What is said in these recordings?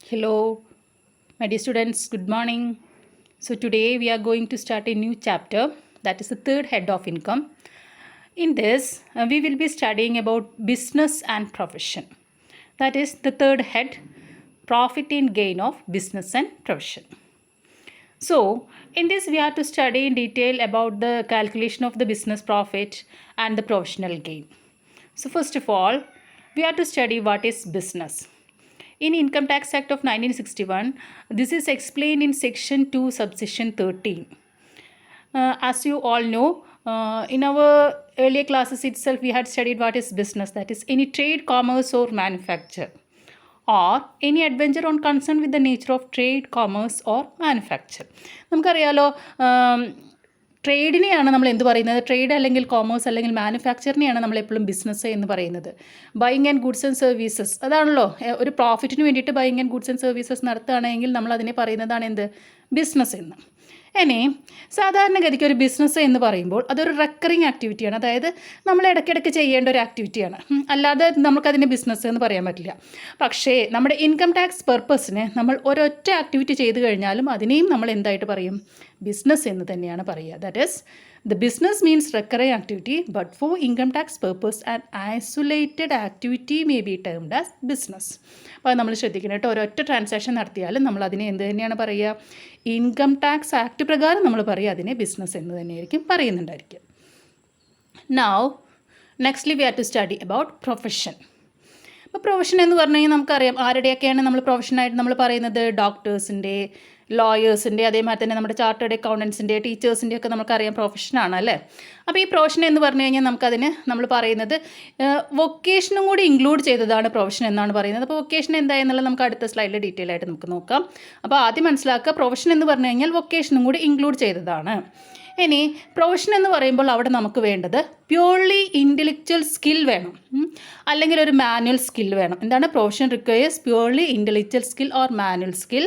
Hello, my dear students, good morning. So, today we are going to start a new chapter, that is the third head of income. In this, we will be studying about business and profession. That is the third head, profit and gain of business and profession. So, in this, we have to study in detail about the calculation of the business profit and the professional gain. So, first of all, we have to study what is business. In Income Tax Act of 1961, this is explained in Section 2, Subsection 13. As you all know, in our earlier classes itself, we had studied what is business, that is any trade, commerce or manufacture, or any adventure on concern with the nature of trade, commerce or manufacture. നമുക്കറിയാലോ ട്രേഡിനെയാണ് നമ്മൾ എന്ത് പറയുന്നത്, trade അല്ലെങ്കിൽ commerce അല്ലെങ്കിൽ മാനുഫാക്ചറിനെയാണ് നമ്മളെപ്പോഴും business എന്ന് പറയുന്നത്. Buying and goods and services, അതാണല്ലോ ഒരു പ്രോഫിറ്റിന് വേണ്ടിയിട്ട് buying and goods and services നടത്തുകയാണെങ്കിൽ നമ്മൾ അതിനെ പറയുന്നതാണ് എന്ത്, ബിസിനസ് എന്ന്. ഇനി സാധാരണഗതിക്ക് ഒരു ബിസിനസ് എന്ന് പറയുമ്പോൾ അതൊരു റെക്കറിങ് ആക്ടിവിറ്റിയാണ്, അതായത് നമ്മൾ ഇടയ്ക്കിടയ്ക്ക് ചെയ്യേണ്ട ഒരു ആക്ടിവിറ്റിയാണ്, അല്ലാതെ നമുക്കതിനെ ബിസിനസ് എന്ന് പറയാൻ പറ്റില്ല. പക്ഷേ നമ്മുടെ ഇൻകം ടാക്സ് പെർപ്പസിന് നമ്മൾ ഒരൊറ്റ ആക്ടിവിറ്റി ചെയ്തു കഴിഞ്ഞാലും അതിനെയും നമ്മൾ എന്തായിട്ട് പറയും, ബിസിനസ് എന്ന് തന്നെയാണ് പറയുക. That is the business means recurring activity, but for income tax purpose and isolated activity may be termed as business. അപ്പോൾ അത് നമ്മൾ ശ്രദ്ധിക്കണം കേട്ടോ. ഒരൊറ്റ ട്രാൻസാക്ഷൻ നടത്തിയാലും നമ്മൾ അതിനെ എന്ത് തന്നെയാണ് പറയുക, ഇൻകം ടാക്സ് ആക്ട് പ്രകാരം നമ്മൾ പറയുക അതിനെ ബിസിനസ് എന്ന് തന്നെയായിരിക്കും പറയുന്നുണ്ടായിരിക്കും. Now nextly we have to study about profession. അപ്പോൾ പ്രൊഫഷൻ എന്ന് പറഞ്ഞു കഴിഞ്ഞാൽ നമുക്കറിയാം ആരുടെയൊക്കെയാണ് നമ്മൾ പ്രൊഫഷനായിട്ട് നമ്മൾ പറയുന്നത്, ഡോക്ടേഴ്സിൻ്റെ, ലോയേഴ്സിൻ്റെ, അതേമാതിരി തന്നെ നമ്മുടെ ചാർട്ടേഡ് അക്കൗണ്ടൻസിൻ്റെ, ടീച്ചേഴ്സിൻ്റെ ഒക്കെ നമുക്കറിയാം പ്രൊഫഷനാണ് അല്ലേ. അപ്പോൾ ഈ പ്രൊഫഷൻ എന്ന് പറഞ്ഞു കഴിഞ്ഞാൽ നമുക്കതിന് നമ്മൾ പറയുന്നത് വൊക്കേഷനും കൂടി ഇൻക്ലൂഡ് ചെയ്തതാണ് പ്രൊഫഷൻ എന്നാണ് പറയുന്നത്. അപ്പോൾ വൊക്കേഷൻ എന്തായെന്നുള്ളത് നമുക്ക് അടുത്ത സ്ലൈഡിൽ ഡീറ്റെയിൽ ആയിട്ട് നമുക്ക് നോക്കാം. അപ്പോൾ ആദ്യം മനസ്സിലാക്കുക, പ്രൊഫഷൻ എന്ന് പറഞ്ഞു കഴിഞ്ഞാൽ വൊക്കേഷനും കൂടി ഇൻക്ലൂഡ് ചെയ്തതാണ്. ഇനി പ്രൊഫഷൻ എന്ന് പറയുമ്പോൾ അവിടെ നമുക്ക് വേണ്ടത് പ്യൂർലി ഇൻ്റലക്ച്വൽ സ്കിൽ വേണം, അല്ലെങ്കിൽ ഒരു മാനുവൽ സ്കിൽ വേണം. എന്താണ് profession requires purely intellectual skill or manual skill.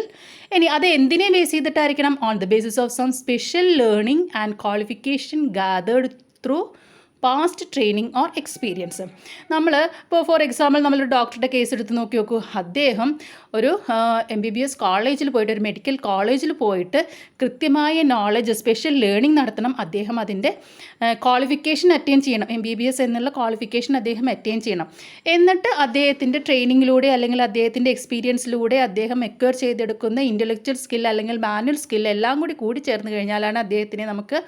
ഇനി അത് എന്തിനെ ബേസ് ചെയ്തിട്ടായിരിക്കണം, on the basis of some special learning and qualification gathered through past training or experience. നമ്മൾ ഇപ്പോൾ ഫോർ എക്സാമ്പിൾ നമ്മളൊരു ഡോക്ടറുടെ കേസ് എടുത്ത് നോക്കൂ. അദ്ദേഹം ഒരു MBBS കോളേജിൽ പോയിട്ട്, ഒരു മെഡിക്കൽ കോളേജിൽ പോയിട്ട് കൃത്യമായ നോളജ്, സ്പെഷ്യൽ ലേണിംഗ് നടത്തണം. അദ്ദേഹം അതിൻ്റെ ക്വാളിഫിക്കേഷൻ അറ്റൈൻ ചെയ്യണം, MBBS എന്നുള്ള ക്വാളിഫിക്കേഷൻ അദ്ദേഹം അറ്റൈൻ ചെയ്യണം. എന്നിട്ട് അദ്ദേഹത്തിൻ്റെ ട്രെയിനിങ്ങിലൂടെ അല്ലെങ്കിൽ അദ്ദേഹത്തിൻ്റെ എക്സ്പീരിയൻസിലൂടെ അദ്ദേഹം എക്വയർ ചെയ്തെടുക്കുന്ന ഇൻ്റലക്ച്വൽ സ്കിൽ അല്ലെങ്കിൽ മാനുവൽ സ്കിൽ എല്ലാം കൂടി ചേർന്ന് കഴിഞ്ഞാലാണ് അദ്ദേഹത്തിനെ നമുക്ക്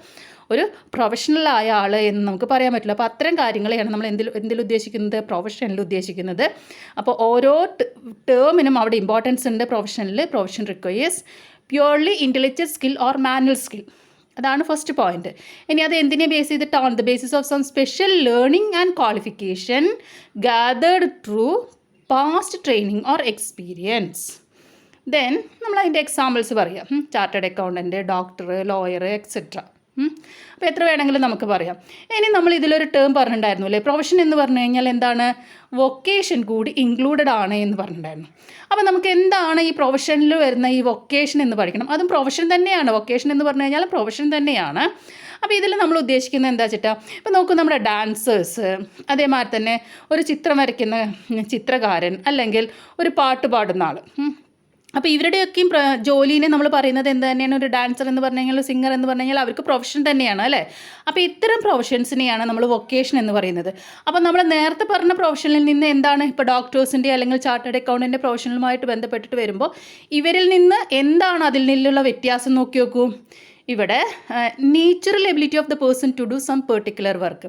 ഒരു പ്രൊഫഷണലായ ആൾ എന്ന് നമുക്ക് പറയാൻ പറ്റില്ല. അപ്പോൾ അത്തരം കാര്യങ്ങളെയാണ് നമ്മൾ എന്തിൽ ഉദ്ദേശിക്കുന്നത്, പ്രൊഫഷനിൽ ഉദ്ദേശിക്കുന്നത്. അപ്പോൾ ഓരോ ടേമിനും അവിടെ ഇമ്പോർട്ടൻസ് ഉണ്ട്. Profession requires purely intellectual skill or manual skill, അതാണ് ഫസ്റ്റ് പോയിന്റ്. ഇനി അത് എന്തിനെ ബേസ് ചെയ്തിട്ട്, on the basis of some special learning and qualification gathered through past training or experience. Then നമ്മൾ അതിൻ്റെ എക്സാമ്പിൾസ് പറയാം. Chartered accountant, doctor, lawyer etcetera. അപ്പോൾ എത്ര വേണമെങ്കിലും നമുക്ക് പറയാം. ഇനി നമ്മൾ ഇതിലൊരു ടേം പറഞ്ഞിട്ടുണ്ടായിരുന്നു അല്ലേ, പ്രൊഫഷൻ എന്ന് പറഞ്ഞു കഴിഞ്ഞാൽ എന്താണ്, വൊക്കേഷൻ കൂടി ഇൻക്ലൂഡഡ് ആണ് എന്ന് പറഞ്ഞിട്ടുണ്ടായിരുന്നു. അപ്പോൾ നമുക്ക് എന്താണ് ഈ പ്രൊഫഷനിൽ വരുന്ന ഈ വൊക്കേഷൻ എന്ന് പഠിക്കണം. അതും പ്രൊഫഷൻ തന്നെയാണ്, വൊക്കേഷൻ എന്ന് പറഞ്ഞു കഴിഞ്ഞാൽ പ്രൊഫഷൻ തന്നെയാണ്. അപ്പോൾ ഇതിൽ നമ്മൾ ഉദ്ദേശിക്കുന്നത് എന്താ വെച്ചിട്ടാ, ഇപ്പോൾ നോക്കൂ, നമ്മുടെ ഡാൻസേഴ്സ്, അതേമാതിരി തന്നെ ഒരു ചിത്രം വരയ്ക്കുന്ന ചിത്രകാരൻ, അല്ലെങ്കിൽ ഒരു പാട്ട് പാടുന്ന ആൾ. അപ്പോൾ ഇവരുടെയൊക്കെയും ജോലിനെ നമ്മൾ പറയുന്നത് എന്ത് തന്നെയാണ്, ഒരു ഡാൻസർ എന്ന് പറഞ്ഞു കഴിഞ്ഞാൽ, സിംഗർ എന്ന് പറഞ്ഞു കഴിഞ്ഞാൽ അവർക്ക് പ്രൊഫഷൻ തന്നെയാണ് അല്ലേ. അപ്പോൾ ഇത്തരം പ്രൊഫഷൻസിനെയാണ് നമ്മൾ വൊക്കേഷൻ എന്ന് പറയുന്നത്. അപ്പോൾ നമ്മൾ നേരത്തെ പറഞ്ഞ പ്രൊഫഷനിൽ നിന്ന് എന്താണ്, ഇപ്പോൾ ഡോക്ടേഴ്സിൻ്റെ അല്ലെങ്കിൽ ചാർട്ടേഡ് അക്കൗണ്ടൻ്റെ പ്രൊഫഷനുമായിട്ട് ബന്ധപ്പെട്ടിട്ട് വരുമ്പോൾ ഇവരിൽ നിന്ന് എന്താണ് അതിൽ നിന്നുള്ള വ്യത്യാസം നോക്കി നോക്കൂ. ഇവിടെ natural ability of the person to do some particular work,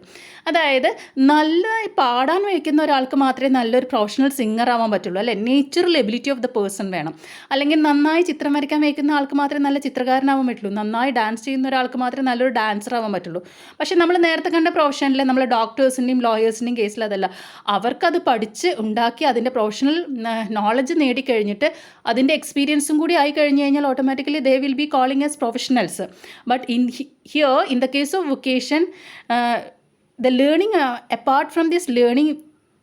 അതായത് നല്ലതായി പാടാൻ വയ്ക്കുന്ന ഒരാൾക്ക് മാത്രമേ നല്ലൊരു പ്രൊഫഷണൽ സിംഗർ ആവാൻ പറ്റുള്ളൂ അല്ലേ. Natural ability of the person വേണം. അല്ലെങ്കിൽ നന്നായി ചിത്രം വരയ്ക്കാൻ വയ്ക്കുന്ന ആൾക്ക് മാത്രമേ നല്ല ചിത്രകാരനാവാൻ പറ്റുള്ളൂ. നന്നായി ഡാൻസ് ചെയ്യുന്ന ഒരാൾക്ക് മാത്രമേ നല്ലൊരു ഡാൻസർ ആവാൻ പറ്റുള്ളൂ. പക്ഷേ നമ്മൾ നേരത്തെ കണ്ട പ്രൊഫഷനിൽ നമ്മൾ ഡോക്ടേഴ്സിൻ്റെയും ലോയേഴ്സിൻ്റെയും കേസിൽ അതല്ല. അവർക്കത് പഠിച്ച് ഉണ്ടാക്കി അതിൻ്റെ പ്രൊഫഷണൽ നോളജ് നേടിക്കഴിഞ്ഞിട്ട് അതിൻ്റെ എക്സ്പീരിയൻസും കൂടി ആയി കഴിഞ്ഞ് കഴിഞ്ഞാൽ automatically they will be calling as professionals. But in the case of vocation, the learning, apart from this learning,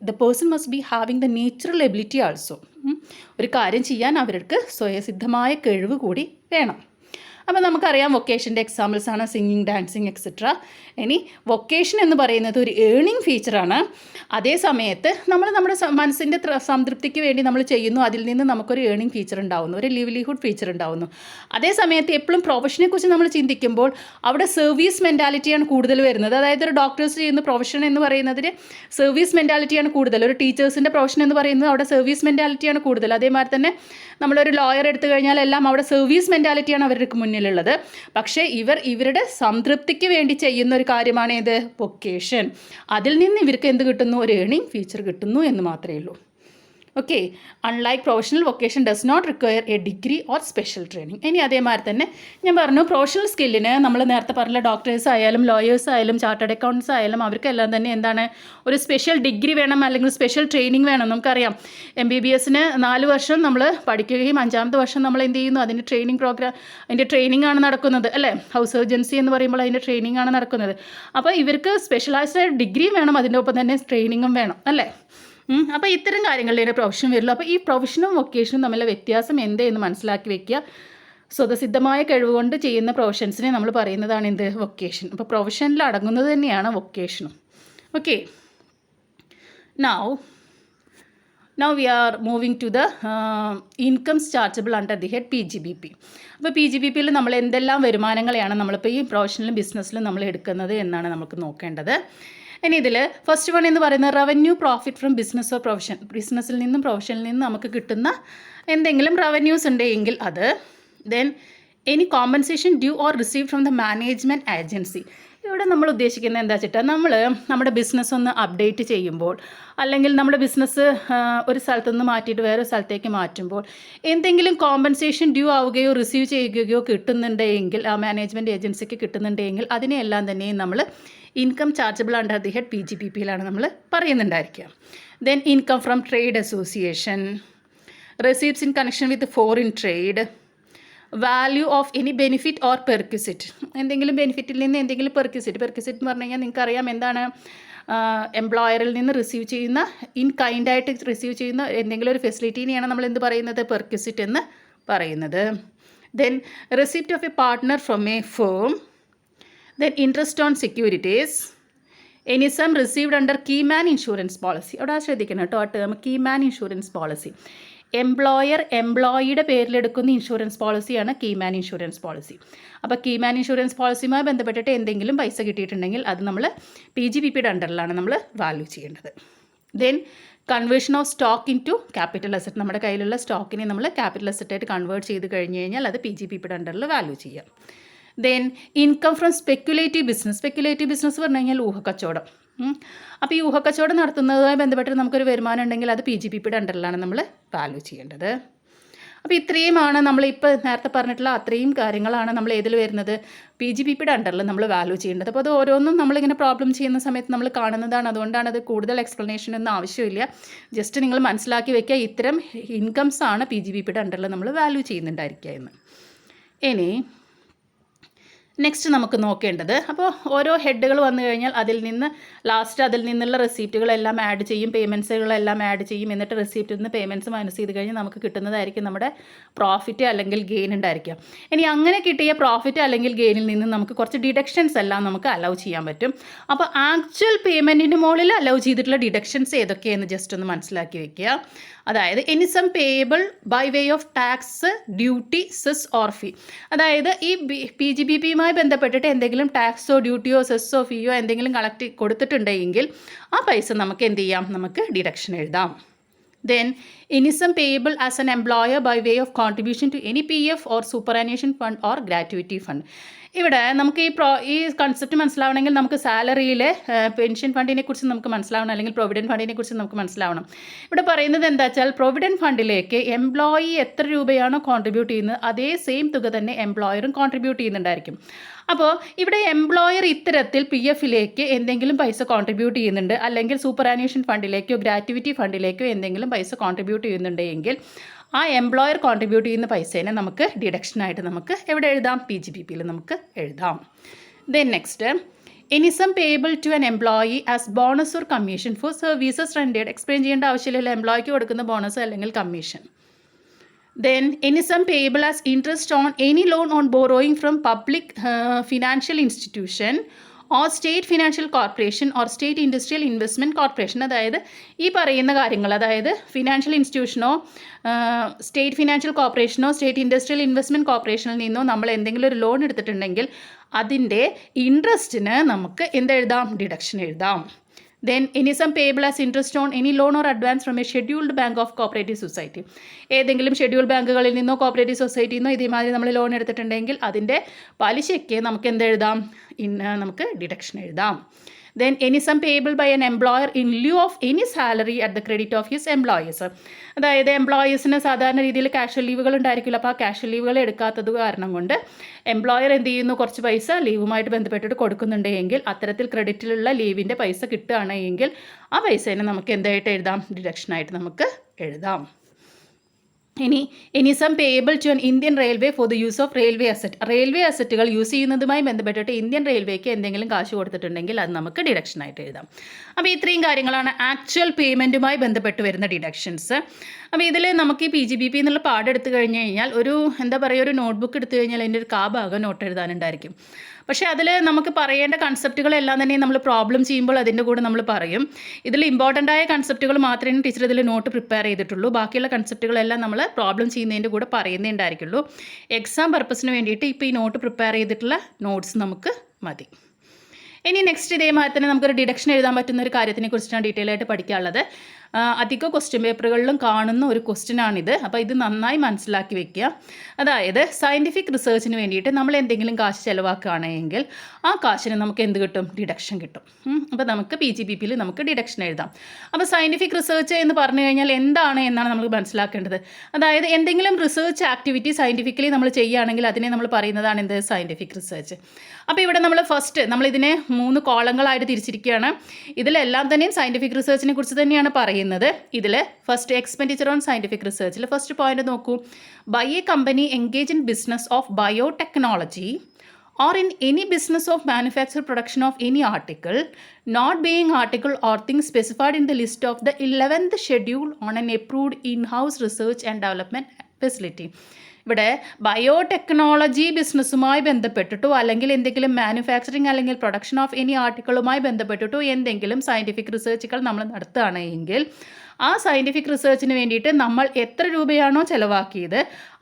the person must be having the natural ability also. ഒരു കാര്യം ചെയ്യാൻ അവർക്ക് സ്വയസിദ്ധമായ കഴിവ് കൂടി വേണം. അപ്പോൾ നമുക്കറിയാം വൊക്കേഷൻ്റെ എക്സാമ്പിൾസ് ആണ് സിംഗിങ്, ഡാൻസിങ് എക്സെട്ര. ഇനി വൊക്കേഷൻ എന്ന് പറയുന്നത് ഒരു ഏണിംഗ് ഫീച്ചറാണ്. അതേ സമയത്ത് നമ്മൾ നമ്മുടെ മനസ്സിൻ്റെ സംതൃപ്തിക്ക് വേണ്ടി നമ്മൾ ചെയ്യുന്നു, അതിൽ നിന്ന് നമുക്കൊരു ഏണിംഗ് ഫീച്ചർ ഉണ്ടാവുന്നു, ഒരു ലിവ്ലിഹുഡ് ഫീച്ചർ ഉണ്ടാവുന്നു. അതേ സമയത്ത് എപ്പോഴും പ്രൊഫഷനെ കുറിച്ച് നമ്മൾ ചിന്തിക്കുമ്പോൾ അവിടെ സർവീസ് മെൻറ്റാലിറ്റിയാണ് കൂടുതൽ വരുന്നത്. അതായത് ഒരു ഡോക്ടേഴ്സ് ചെയ്യുന്ന പ്രൊഫഷൻ എന്ന് പറയുന്നതിൽ സർവീസ് മെൻറ്റാലിറ്റിയാണ് കൂടുതൽ. ഒരു ടീച്ചേഴ്സിൻ്റെ പ്രൊഫഷൻ എന്ന് പറയുന്നത് അവിടെ സർവീസ് മെൻറ്റാലിറ്റിയാണ് കൂടുതൽ. അതേമാതിരി തന്നെ നമ്മളൊരു ലോയർ എടുത്തു കഴിഞ്ഞാൽ എല്ലാം അവിടെ സർവീസ് മെൻറ്റാലിറ്റിയാണ് അവർക്ക് മുന്നിലുള്ളത്. പക്ഷേ ഇവരുടെ സംതൃപ്തിക്ക് വേണ്ടി ചെയ്യുന്ന ഒരു കാര്യമാണ് ഏത്? വൊക്കേഷൻ. അതിൽ നിന്ന് ഇവർക്ക് എന്ത് കിട്ടുന്നു? ഒരു ഏണിംഗ് ഫീച്ചർ കിട്ടുന്നു എന്ന് മാത്രമേ ഉള്ളൂ. Okay, unlike professional vocation does not require a degree or special training. ഇനി അതേമാതിരി തന്നെ ഞാൻ പറഞ്ഞു പ്രൊഫഷണൽ സ്കില്ലിന് നമ്മൾ നേരത്തെ പറഞ്ഞ ഡോക്ടേഴ്സ് ആയാലും ലോയേഴ്സ് ആയാലും ചാർട്ടേഡ് അക്കൗണ്ട്സ് ആയാലും അവർക്കെല്ലാം തന്നെ എന്താണ്? ഒരു സ്പെഷ്യൽ ഡിഗ്രി വേണം, അല്ലെങ്കിൽ സ്പെഷ്യൽ ട്രെയിനിങ് വേണം. നമുക്കറിയാം MBBSന് 4 വർഷം നമ്മൾ പഠിക്കുകയും 5ാമത്തെ വർഷം നമ്മൾ എന്ത് ചെയ്യുന്നു? അതിൻ്റെ ട്രെയിനിങ് പ്രോഗ്രാം, അതിൻ്റെ ട്രെയിനിങ് ആണ് നടക്കുന്നത് അല്ലേ? ഹൗസ് സർജൻസി എന്ന് പറയുമ്പോൾ അതിൻ്റെ ട്രെയിനിങ് ആണ് നടക്കുന്നത്. അപ്പോൾ ഇവർക്ക് സ്പെഷ്യലൈസ്ഡ് ഡിഗ്രിയും വേണം, അതിൻ്റെ ഒപ്പം തന്നെ ട്രെയിനിങ്ങും വേണം അല്ലേ? അപ്പോൾ ഇത്തരം കാര്യങ്ങളിലെ പ്രൊഫഷൻ വരുള്ളൂ. അപ്പോൾ ഈ പ്രൊഫഷനും വൊക്കേഷനും തമ്മിലെ വ്യത്യാസം എന്തെന്ന് മനസ്സിലാക്കി വെക്കുക. സ്വതസിദ്ധമായ കഴിവ് കൊണ്ട് ചെയ്യുന്ന പ്രൊഫഷൻസിനെ നമ്മൾ പറയുന്നതാണ് എന്ത്? വൊക്കേഷൻ. അപ്പോൾ പ്രൊഫഷനിൽ അടങ്ങുന്നത് തന്നെയാണ് വൊക്കേഷനും. Okay, Now we are moving to the incomes chargeable under the head PGBP. അപ്പോൾ PGBPയിൽ നമ്മൾ എന്തെല്ലാം വരുമാനങ്ങളെയാണ് നമ്മളിപ്പോൾ ഈ പ്രൊഫഷണലും ബിസിനസ്സിലും നമ്മൾ എടുക്കുന്നത് എന്നാണ് നമുക്ക് നോക്കേണ്ടത്. ഇനി ഇതിൽ ഫസ്റ്റ് വൺ എന്ന് പറയുന്നത് revenue profit from business or profession. ബിസിനസ്സിൽ നിന്നും പ്രൊഫഷനിൽ നിന്നും നമുക്ക് കിട്ടുന്ന എന്തെങ്കിലും റവന്യൂസ് ഉണ്ടെങ്കിൽ അത്. Then any compensation due or receive from the management agency. ഇവിടെ നമ്മൾ ഉദ്ദേശിക്കുന്നത് എന്താ വെച്ചിട്ട് നമ്മൾ നമ്മുടെ ബിസിനസ് ഒന്ന് അപ്ഡേറ്റ് ചെയ്യുമ്പോൾ, അല്ലെങ്കിൽ നമ്മുടെ ബിസിനസ് ഒരു സ്ഥലത്തുനിന്ന് മാറ്റിയിട്ട് വേറെ സ്ഥലത്തേക്ക് മാറ്റുമ്പോൾ എന്തെങ്കിലും കോമ്പൻസേഷൻ ഡ്യൂ ആവുകയോ റിസീവ് ചെയ്യുകയോ കിട്ടുന്നുണ്ടെങ്കിൽ, ആ മാനേജ്മെൻറ്റ് ഏജൻസിക്ക് കിട്ടുന്നുണ്ടെങ്കിൽ അതിനെയെല്ലാം തന്നെ നമ്മൾ income chargeable under the head PGBPയിലാണ് നമ്മൾ പറയുന്നുണ്ടായിരിക്കുക. Then income from trade association, receipts in connection with foreign trade, value of any benefit or perquisite. എന്തെങ്കിലും ബെനിഫിറ്റിൽ നിന്ന് എന്തെങ്കിലും പെർക്വിസിറ്റ് എന്ന് പറഞ്ഞു കഴിഞ്ഞാൽ നിങ്ങൾക്കറിയാം എന്താണ്? എംപ്ലോയറിൽ നിന്ന് റിസീവ് ചെയ്യുന്ന ഇൻ കൈൻഡായിട്ട് റിസീവ് ചെയ്യുന്ന എന്തെങ്കിലും ഒരു ഫെസിലിറ്റീനെയാണ് നമ്മൾ എന്ത് പറയുന്നത്? പെർക്വിസിറ്റ് എന്ന് പറയുന്നത്. Then receipt of A partner from A firm. Then interest on securities, any sum received under keyman insurance policy. അവിടെ ശ്രദ്ധിക്കണം കേട്ടോ, ആ ടേം കീമാൻ ഇൻഷുറൻസ് പോളിസി. എംപ്ലോയിയുടെ പേരിലെടുക്കുന്ന ഇൻഷുറൻസ് പോളിസിയാണ് കീമാൻ ഇൻഷുറൻസ് പോളിസി. അപ്പോൾ കീമാൻ ഇൻഷുറൻസ് പോളിസിയുമായി ബന്ധപ്പെട്ടിട്ട് എന്തെങ്കിലും പൈസ കിട്ടിയിട്ടുണ്ടെങ്കിൽ അത് നമ്മൾ PGBPയുടെ അണ്ടറിലാണ് നമ്മൾ വാല്യൂ ചെയ്യേണ്ടത്. Then conversion of stock into capital asset. നമ്മുടെ കയ്യിലുള്ള സ്റ്റോക്കിനെ നമ്മൾ ക്യാപിറ്റൽ അസറ്റായിട്ട് കൺവേർട്ട് ചെയ്ത് കഴിഞ്ഞ് കഴിഞ്ഞാൽ അത് PGBPയുടെ അണ്ടറിൽ വാല്യൂ ചെയ്യാം. Then income from speculative business പറഞ്ഞു കഴിഞ്ഞാൽ ഊഹക്കച്ചവടം. അപ്പോൾ ഈ ഊഹക്കച്ചവടം നടത്തുന്നതുമായി ബന്ധപ്പെട്ട് നമുക്കൊരു വരുമാനം ഉണ്ടെങ്കിൽ അത് PGBPയുടെ അണ്ടറിലാണ് നമ്മൾ വാല്യൂ ചെയ്യേണ്ടത്. അപ്പോൾ ഇത്രയുമാണ് നമ്മളിപ്പോൾ നേരത്തെ പറഞ്ഞിട്ടുള്ള അത്രയും കാര്യങ്ങളാണ് നമ്മൾ ഏതിൽ വരുന്നത്? PGBPയുടെ അണ്ടറിൽ നമ്മൾ വാല്യൂ ചെയ്യേണ്ടത്. അപ്പോൾ അത് ഓരോന്നും നമ്മളിങ്ങനെ പ്രോബ്ലം ചെയ്യുന്ന സമയത്ത് നമ്മൾ കാണുന്നതാണ്. അതുകൊണ്ടാണ് അത് കൂടുതൽ എക്സ്പ്ലനേഷൻ ഒന്നും ആവശ്യമില്ല. ജസ്റ്റ് നിങ്ങൾ മനസ്സിലാക്കി വെക്കുക, ഇത്തരം ഇൻകംസ് ആണ് PGBPയുടെ അണ്ടറിൽ നമ്മൾ വാല്യൂ ചെയ്യുന്നുണ്ടായിരിക്കുക എന്ന്. ഇനി നെക്സ്റ്റ് നമുക്ക് നോക്കേണ്ടത്, അപ്പോൾ ഓരോ ഹെഡുകൾ വന്നു കഴിഞ്ഞാൽ അതിൽ നിന്നുള്ള റെസിപ്റ്റുകളെല്ലാം ആഡ് ചെയ്യും, പേയ്മെൻറ്റ്സുകളെല്ലാം ആഡ് ചെയ്യും. എന്നിട്ട് റെസിപ്റ്റിൽ നിന്ന് പേയ്മെൻറ്റ്സ് മൈനസ് ചെയ്ത് കഴിഞ്ഞാൽ നമുക്ക് കിട്ടുന്നതായിരിക്കും നമ്മുടെ പ്രോഫിറ്റ് അല്ലെങ്കിൽ ഗെയിൻ ഉണ്ടായിരിക്കുക. ഇനി അങ്ങനെ കിട്ടിയ പ്രോഫിറ്റ് അല്ലെങ്കിൽ ഗെയിനിൽ നിന്ന് നമുക്ക് കുറച്ച് ഡിഡക്ഷൻസ് എല്ലാം നമുക്ക് അലൗ ചെയ്യാൻ പറ്റും. അപ്പോൾ ആക്ച്വൽ പേയ്മെൻറ്റിന് മുകളിൽ അലൗ ചെയ്തിട്ടുള്ള ഡിഡക്ഷൻസ് ഏതൊക്കെയെന്ന് ജസ്റ്റ് ഒന്ന് മനസ്സിലാക്കി വെക്കുക. അതായത് any sum payable by way of tax, duty, cess or fee. അതായത് ഈ PGBPയുമായി ബന്ധപ്പെട്ടിട്ട് എന്തെങ്കിലും ടാക്സോ ഡ്യൂട്ടിയോ സെസ്സോ ഫീയോ എന്തെങ്കിലും കളക്ട് കൊടുത്തിട്ടുണ്ടെങ്കിൽ ആ പൈസ നമുക്ക് എന്ത് ചെയ്യാം? നമുക്ക് ഡിഡക്ഷൻ എഴുതാം. Then any sum payable as an employer by way of contribution to any PF or superannuation fund or gratuity fund. ഇവിടെ നമുക്ക് ഈ കൺസെപ്റ്റ് മനസ്സിലാവണമെങ്കിൽ നമുക്ക് സാലറിയിലെ പെൻഷൻ ഫണ്ടിനെ കുറിച്ച് നമുക്ക് മനസ്സിലാവണം, അല്ലെങ്കിൽ പ്രൊവിഡൻറ്റ് ഫണ്ടിനെ കുറിച്ച് നമുക്ക് മനസ്സിലാവണം. ഇവിടെ പറയുന്നത് എന്താ വെച്ചാൽ പ്രൊവിഡൻറ്റ് ഫണ്ടിലേക്ക് എംപ്ലോയി എത്ര രൂപയാണോ കോൺട്രിബ്യൂട്ട് ചെയ്യുന്നത് അതേ സെയിം തുക തന്നെ എംപ്ലോയറും കോൺട്രിബ്യൂട്ട് ചെയ്യുന്നുണ്ടായിരിക്കും. അപ്പോൾ ഇവിടെ എംപ്ലോയർ ഇത്തരത്തിൽ PFയിലേക്ക് എന്തെങ്കിലും പൈസ കോൺട്രിബ്യൂട്ട് ചെയ്യുന്നുണ്ട്, അല്ലെങ്കിൽ സൂപ്പറാനുവേഷൻ ഫണ്ടിലേക്കോ ഗ്രാറ്റുവിറ്റി ഫണ്ടിലേക്കോ എന്തെങ്കിലും പൈസ കോൺട്രിബ്യൂട്ട് ചെയ്യുന്നുണ്ടെങ്കിൽ ആ എംപ്ലോയർ കോൺട്രിബ്യൂട്ട് ചെയ്യുന്ന പൈസേനെ നമുക്ക് ഡിഡക്ഷനായിട്ട് നമുക്ക് എവിടെ എഴുതാം? PGBPയിൽ നമുക്ക് എഴുതാം. Then next any sum payable to an employee as bonus or commission for services rendered. Explain ചെയ്യേണ്ട ആവശ്യമില്ല, എംപ്ലോയിക്ക് കൊടുക്കുന്ന ബോണസ് അല്ലെങ്കിൽ commission. Then any sum payable as interest on any loan on borrowing from public financial institution or state financial corporation or state industrial investment corporation. അതായത് ഈ പറയുന്ന കാര്യങ്ങൾ, അതായത് ഫിനാൻഷ്യൽ ഇൻസ്റ്റിറ്റ്യൂഷനോ സ്റ്റേറ്റ് ഫിനാൻഷ്യൽ കോർപ്പറേഷനോ സ്റ്റേറ്റ് ഇൻഡസ്ട്രിയൽ ഇൻവെസ്റ്റ്മെൻറ്റ് കോർപ്പറേഷനിൽ നിന്നോ നമ്മൾ എന്തെങ്കിലും ഒരു ലോൺ എടുത്തിട്ടുണ്ടെങ്കിൽ അതിൻ്റെ ഇൻട്രസ്റ്റിന് നമുക്ക് എന്തെഴുതാം? ഡിഡക്ഷൻ എഴുതാം. Then any sum payable as interest on any loan or advance from a scheduled bank of cooperative society. ഏതെങ്കിലും ഷെഡ്യൂൾ ബാങ്കുകളിൽ നിന്നോ കോപ്പറേറ്റീവ് സൊസൈറ്റിയിൽ നിന്നോ ഇതേമാതിരി നമ്മൾ ലോൺ എടുത്തിട്ടുണ്ടെങ്കിൽ അതിൻ്റെ പലിശയ്ക്ക് നമുക്ക് എന്തെഴുതാം? നമുക്ക് ഡിഡക്ഷൻ എഴുതാം. Then any sum payable by an employer in lieu of any salary at the credit of his employees. അതായത് എംപ്ലോയീസിന് സാധാരണ രീതിയിൽ ക്യാഷ്വൽ ലീവുകൾ ഉണ്ടായിരിക്കില്ല. അപ്പോൾ ആ ക്യാഷ്വൽ ലീവുകൾ എടുക്കാത്തത് കാരണം കൊണ്ട് എംപ്ലോയർ എന്ത് ചെയ്യുന്നു? കുറച്ച് പൈസ ലീവുമായിട്ട് ബന്ധപ്പെട്ടിട്ട് കൊടുക്കുന്നുണ്ടെങ്കിൽ അത്തരത്തിൽ ക്രെഡിറ്റിലുള്ള ലീവിൻ്റെ പൈസ കിട്ടുകയാണെങ്കിൽ ആ പൈസേനെ നമുക്ക് എന്തായിട്ട് എഴുതാം? ഡിഡക്ഷനായിട്ട് നമുക്ക് എഴുതാം. ഇനി any sum payable to an Indian railway for the use of railway asset. Railway അസറ്റുകൾ യൂസ് ചെയ്യുന്നതുമായി ബന്ധപ്പെട്ടിട്ട് ഇന്ത്യൻ റെയിൽവേക്ക് എന്തെങ്കിലും കാശ് കൊടുത്തിട്ടുണ്ടെങ്കിൽ അത് നമുക്ക് ഡിഡക്ഷനായിട്ട് എഴുതാം. അപ്പോൾ ഇത്രയും കാര്യങ്ങളാണ് ആക്ച്വൽ പേയ്മെൻറ്റുമായി ബന്ധപ്പെട്ട് വരുന്ന ഡിഡക്ഷൻസ്. അപ്പോൾ ഇതിൽ നമുക്ക് ഈ PGBP എന്നുള്ള പാടെടുത്ത് കഴിഞ്ഞ് കഴിഞ്ഞാൽ ഒരു എന്താ പറയുക, ഒരു നോട്ട്ബുക്ക് എടുത്തു കഴിഞ്ഞാൽ അതിൻ്റെ ഒരു ഭാഗം നോട്ട് എഴുതാനുണ്ടായിരിക്കും. പക്ഷേ അതിൽ നമുക്ക് പറയേണ്ട കൺസെപ്റ്റുകളെല്ലാം തന്നെ നമ്മൾ പ്രോബ്ലം ചെയ്യുമ്പോൾ അതിൻ്റെ കൂടെ നമ്മൾ പറയും. ഇതിൽ ഇമ്പോർട്ടൻ്റ് ആയ കൺസെപ്റ്റുകൾ മാത്രമേ ടീച്ചർ ഇതിൽ നോട്ട് പ്രിപ്പയർ ചെയ്തിട്ടുള്ളൂ. ബാക്കിയുള്ള കൺസെപ്റ്റുകളെല്ലാം നമ്മൾ പ്രോബ്ലം ചെയ്യുന്നതിൻ്റെ കൂടെ പറയുന്നേ ഉണ്ടായിരിക്കുള്ളൂ. എക്സാം പർപ്പസിന് വേണ്ടിയിട്ട് ഇപ്പോൾ ഈ നോട്ട് പ്രിപ്പയർ ചെയ്തിട്ടുള്ള നോട്ട്സ് നമുക്ക് മതി. ഇനി നെക്സ്റ്റ് ഇതേമാതിരി തന്നെ നമുക്കൊരു ഡിഡക്ഷൻ എഴുതാൻ പറ്റുന്ന ഒരു കാര്യത്തിനെ കുറിച്ചിട്ടാണ് ഡീറ്റെയിൽ ആയിട്ട് പഠിക്കാനുള്ളത്. അധിക ക്വസ്റ്റ്യൻ പേപ്പറുകളിലും കാണുന്ന ഒരു ക്വസ്റ്റ്യനാണിത്. അപ്പോൾ ഇത് നന്നായി മനസ്സിലാക്കി വെക്കുക. അതായത് സയൻറ്റിഫിക് റിസർച്ചിന് വേണ്ടിയിട്ട് നമ്മൾ എന്തെങ്കിലും കാശ് ചിലവാക്കുകയാണെങ്കിൽ ആ കാശിന് നമുക്ക് എന്ത് കിട്ടും? ഡിഡക്ഷൻ കിട്ടും. അപ്പോൾ നമുക്ക് PGBPയിൽ നമുക്ക് ഡിഡക്ഷൻ എഴുതാം. അപ്പോൾ സയൻറ്റിഫിക് റിസർച്ച് എന്ന് പറഞ്ഞു കഴിഞ്ഞാൽ എന്താണ് എന്നാണ് നമുക്ക് മനസ്സിലാക്കേണ്ടത്. അതായത് എന്തെങ്കിലും റിസർച്ച് ആക്ടിവിറ്റി സയൻറ്റിഫിക്കലി നമ്മൾ ചെയ്യുകയാണെങ്കിൽ അതിനെ നമ്മൾ പറയുന്നതാണ് എന്ത്? Scientific research. അപ്പോൾ ഇവിടെ നമ്മൾ ഫസ്റ്റ് നമ്മളിതിനെ 3 കോളങ്ങളായിട്ട് തിരിച്ചിരിക്കുകയാണ്. ഇതിലെല്ലാം തന്നെയും സയൻറ്റിഫിക് റിസർച്ചിനെ കുറിച്ച് തന്നെയാണ് പറയുന്നത്. ഇതിൽ ഫസ്റ്റ് എക്സ്പെൻഡിച്ചർ ഓൺ സയൻറ്റിഫിക് റിസർച്ചിൽ ഫസ്റ്റ് പോയിന്റ് നോക്കൂ. By a company engage in business of biotechnology or in any business of manufacture production of any article not being article or thing specified in the list of the 11th schedule on an approved in-house research and development facility. ഇവിടെ biotechnology ബിസിനസ്സുമായി ബന്ധപ്പെട്ടിട്ടോ അല്ലെങ്കിൽ എന്തെങ്കിലും manufacturing അല്ലെങ്കിൽ production of any ആർട്ടിക്കിളുമായി ബന്ധപ്പെട്ടിട്ടോ എന്തെങ്കിലും scientific റിസർച്ചുകൾ നമ്മൾ നടത്തുകയാണെങ്കിൽ ആ scientific റിസർച്ചിന് വേണ്ടിയിട്ട് നമ്മൾ എത്ര രൂപയാണോ ചിലവാക്കിയത്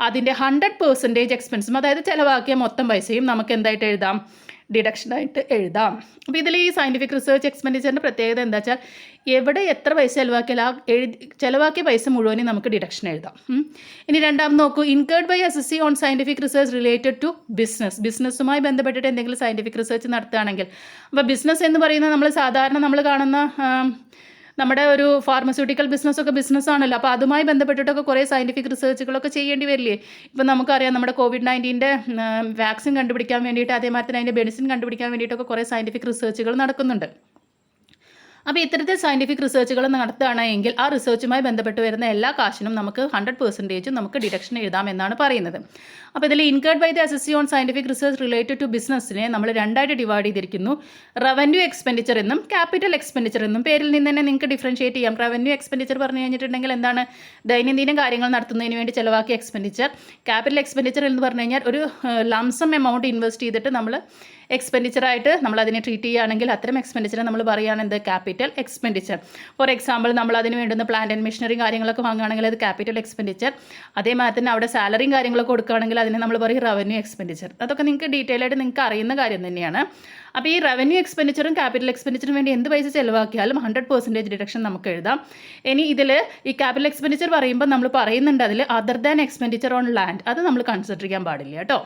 അതിൻ്റെ 100% എക്സ്പെൻസും, അതായത് ചിലവാക്കിയ മൊത്തം പൈസയും നമുക്ക് എന്തായിട്ട് എഴുതാം? ഡിഡക്ഷനായിട്ട് എഴുതാം. അപ്പോൾ ഇതിൽ ഈ സയൻറ്റിഫിക് റിസർച്ച് എക്സ്പെൻഡിച്ചറിൻ്റെ പ്രത്യേകത എന്താ വെച്ചാൽ എവിടെ എത്ര പൈസ ചിലവാക്കിയാൽ ആ ചിലവാക്കിയ പൈസ മുഴുവനും നമുക്ക് ഡിഡക്ഷൻ എഴുതാം. ഇനി രണ്ടാമത് നോക്കൂ. Incurred by SSC on scientific research related to ബിസിനസ്സുമായി ബന്ധപ്പെട്ടിട്ട് എന്തെങ്കിലും സയൻറ്റിഫിക് റിസർച്ച് നടത്തുകയാണെങ്കിൽ, അപ്പോൾ ബിസിനസ് എന്ന് പറയുന്നത് നമ്മൾ സാധാരണ നമ്മൾ കാണുന്ന നമ്മുടെ ഒരു ഫാർമസ്യൂട്ടിക്കൽ ബിസിനസ്സൊക്കെ ബിസിനസ്സാണല്ലോ. അപ്പോൾ അതുമായി ബന്ധപ്പെട്ടിട്ടൊക്കെ കുറേ സയൻറ്റിഫിക് റിസർച്ചുകളൊക്കെ ചെയ്യേണ്ടി വരില്ലേ? ഇപ്പം നമുക്കറിയാം നമ്മുടെ COVID-19 വാക്സിൻ കണ്ടുപിടിക്കാൻ വേണ്ടിയിട്ട് അതേമാതിരി തന്നെ അതിൻ്റെ മെഡിസിൻ കണ്ടുപിടിക്കാൻ വേണ്ടിയിട്ടൊക്കെ കുറേ സയൻറ്റിഫിക് റിസർച്ചുകൾ നടക്കുന്നുണ്ട്. അപ്പോൾ ഇത്തരത്തിൽ സയൻറ്റിഫിക് റിസർച്ചുകൾ നടത്തുകയാണെങ്കിൽ ആ റിസർച്ചുമായി ബന്ധപ്പെട്ട് വരുന്ന എല്ലാ കാശിനും നമുക്ക് 100% നമുക്ക് ഡിഡക്ഷൻ എഴുതാമെന്നാണ് പറയുന്നത്. അപ്പോൾ ഇതിൽ incurred by the SSC on scientific research related to ബിസിനസ്സിനെ നമ്മൾ രണ്ടായിട്ട് ഡിവൈഡ് ചെയ്തിരിക്കുന്നു. റവന്യൂ എക്സ്പെൻഡിച്ചർ എന്നും ക്യാപിറ്റൽ എക്സ്പെൻഡിച്ചർ എന്നും. പേരിൽ നിന്ന് തന്നെ നിങ്ങൾക്ക് ഡിഫറൻഷിയേറ്റ് ചെയ്യാം. റവന്യൂ എക്സ്പെൻഡിച്ചർ പറഞ്ഞു കഴിഞ്ഞിട്ടുണ്ടെങ്കിൽ എന്താണ്? ദൈനംദിന കാര്യങ്ങൾ നടത്തുന്നതിന് വേണ്ടി ചിലവാക്കിയ എക്സ്പെൻഡിച്ചർ. ക്യാപിറ്റൽ എക്സ്പെൻഡിച്ചർ എന്ന് പറഞ്ഞു കഴിഞ്ഞാൽ ഒരു ലംസം എമൗണ്ട് ഇൻവെസ്റ്റ് ചെയ്തിട്ട് നമ്മൾ എക്സ്പെൻഡിച്ചറായിട്ട് നമ്മൾ അതിനെ ട്രീറ്റ് ചെയ്യുകയാണെങ്കിൽ അത്തരം എക്സ്പെൻഡിച്ചർ നമ്മൾ പറയുകയാണ് എന്ത്? Capital expenditure. ഫോർ എക്സാമ്പിൾ നമ്മൾ അതിന് വേണ്ടുന്ന പ്ലാന്റ് ആൻഡ് മെഷീനറി കാര്യങ്ങളൊക്കെ വാങ്ങുകയാണെങ്കിൽ അത് ക്യാപിറ്റൽ എക്സ്പെൻഡിച്ചർ. അതേമാതിരി തന്നെ അവിടെ സാലറിയും കാര്യങ്ങളൊക്കെ കൊടുക്കുകയാണെങ്കിൽ അതിനെ നമ്മൾ പറയും റവന്യൂ എക്സ്പെൻഡിച്ചർ. അതൊക്കെ നിങ്ങൾക്ക് ഡീറ്റെയിൽ ആയിട്ട് നിങ്ങൾക്ക് അറിയുന്ന കാര്യം തന്നെയാണ്. അപ്പോൾ ഈ റവന്യൂ എക്സ്പെൻഡിച്ചറും ക്യാപിറ്റൽ എക്സ്പെൻഡിച്ചറിന് വേണ്ടി എന്ത് പൈസ ചിലവാക്കിയാലും 100% ഡിഡക്ഷൻ നമുക്ക് എഴുതാം. ഇനി ഇതിൽ ഈ ക്യാപിറ്റൽ എക്സ്പെൻഡിച്ചർ പറയുമ്പോൾ നമ്മൾ പറയുന്നുണ്ട് അതിൽ other than expenditure on land, അത് നമ്മൾ കൺസിഡർ ചെയ്യാൻ പാടില്ല കേട്ടോ.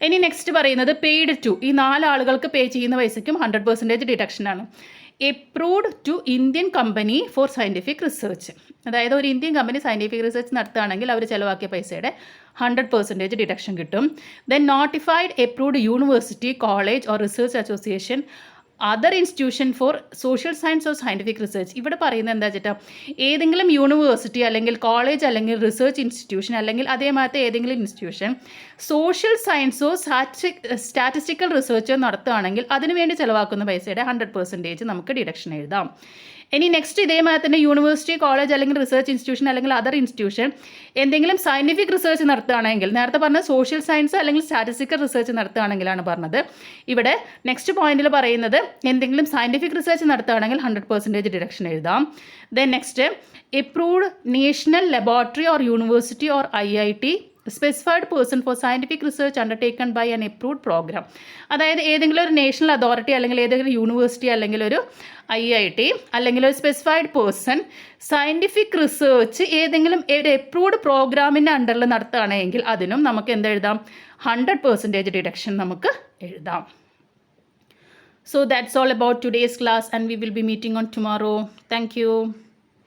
ഇനി നെക്സ്റ്റ് പറയുന്നത് പെയ്ഡ് ടു, ഈ 4 ആളുകൾക്ക് പേ ചെയ്യുന്ന പൈസയ്ക്കും 100% ഡിഡക്ഷനാണ്. Approved to Indian company for scientific research, അതായത് ഒരു ഇന്ത്യൻ കമ്പനി സയൻറ്റിഫിക് റിസർച്ച് നടത്തുകയാണെങ്കിൽ അവർ ചിലവാക്കിയ പൈസയുടെ 100% ഡിഡക്ഷൻ കിട്ടും. Then notified approved university, college or research association, other institution for social science or scientific research. ഇവിടെ പറയുന്നത് എന്താ വെച്ചിട്ടാ, ഏതെങ്കിലും യൂണിവേഴ്സിറ്റി അല്ലെങ്കിൽ കോളേജ് അല്ലെങ്കിൽ റിസർച്ച് ഇൻസ്റ്റിറ്റ്യൂഷൻ അല്ലെങ്കിൽ അതേമാതിരി ഏതെങ്കിലും ഇൻസ്റ്റിറ്റ്യൂഷൻ സോഷ്യൽ സയൻസോ സ്റ്റാറ്റിസ്റ്റിക്കൽ റിസർച്ചോ നടത്തുകയാണെങ്കിൽ അതിനുവേണ്ടി ചിലവാക്കുന്ന പൈസയുടെ 100% നമുക്ക് ഡിഡക്ഷൻ എഴുതാം. ഇനി നെക്സ്റ്റ് ഇതേമാതിരി തന്നെ യൂണിവേഴ്സിറ്റി, കോളേജ് അല്ലെങ്കിൽ റിസർച്ച് ഇൻസ്റ്റിറ്റ്യൂഷൻ അല്ലെങ്കിൽ അതർ ഇൻസ്റ്റിറ്റ്യൂഷൻ എന്തെങ്കിലും സയൻറ്റിഫിക് റിസർച്ച് നടത്തുകയാണെങ്കിൽ, നേരത്തെ പറഞ്ഞ സോഷ്യൽ സയൻസ് അല്ലെങ്കിൽ സ്റ്റാറ്റിസ്റ്റിക്കൽ റിസർച്ച് നടത്തുകയാണെങ്കിലാണ് പറഞ്ഞത്. ഇവിടെ നെക്സ്റ്റ് പോയിന്റിൽ പറയുന്നത് എന്തെങ്കിലും സയൻറ്റിഫിക് റിസർച്ച് നടത്തുകയാണെങ്കിൽ 100% ഡിഡക്ഷൻ എഴുതാം. Then next approved national laboratory or university or IIT specified person for scientific research undertaken by an approved programme. അതായത് ഏതെങ്കിലും ഒരു നാഷണൽ അതോറിറ്റി അല്ലെങ്കിൽ ഏതെങ്കിലും യൂണിവേഴ്സിറ്റി അല്ലെങ്കിൽ ഒരു IIT അല്ലെങ്കിൽ ഒരു സ്പെസിഫൈഡ് പേഴ്സൺ സയൻറ്റിഫിക് റിസർച്ച് ഏതെങ്കിലും ഒരു എപ്രൂവ്ഡ് പ്രോഗ്രാമിൻ്റെ അണ്ടറിൽ നടത്തുകയാണെങ്കിൽ അതിനും നമുക്ക് എന്തെഴുതാം? 100% ഡിഡക്ഷൻ നമുക്ക് എഴുതാം. So that's all about today's class, and we will be meeting on tomorrow. Thank you.